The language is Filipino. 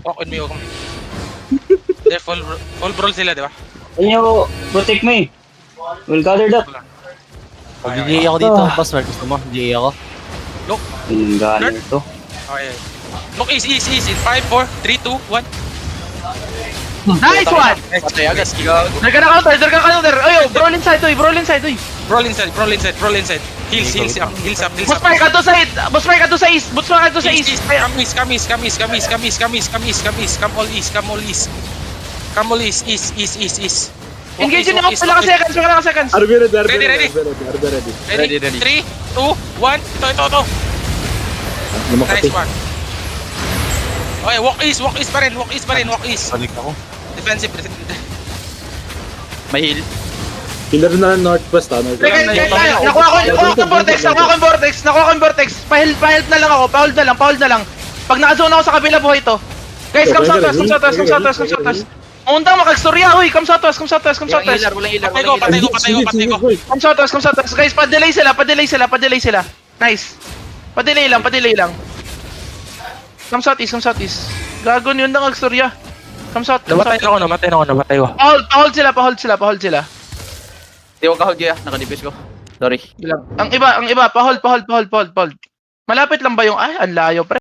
Walk on me, walk on me. They're full brawl sila, di ba? Can you protect me? We'll gather that. GA ako dito, boss. Gusto mo? GA ako. Look. Yung gunner to. Okay. Look, easy. In 5, 4, 3, 2, 1. Nice one! Patay agad. Darga na counter. Ayo, brawl inside, uy. Brawl inside. Heals up. Boss Mike, ato sa east. Boss Mike, ato sa east. Come east. Come all east. Engage nyo ako. Wala ka seconds. Ready. Ready. 3, 2, 1. Ito. Nice one. Okay, walk east pa rin. Balik ako. Defensive. May heal. Killer na northwest Nakuha ko yung vortex. Pa-help na lang ako. Pa-hold na lang. Pag naka-zone ako sa kabila, buhay to. Guys, come southwest. Undang makag-storya, uy. Come southwest. Walang healer. Patay ko. Come southwest. Guys, pa-delay sila. Nice. Pa-delay lang. Come southeast. Gago yun na mag-storya. Come south. Namatay ko. Pa-hold sila. Di ko ka-hold kaya. Nakadipis ko. Sorry. Ang iba, pa-hold. Malapit lang ba yung, ang layo pre.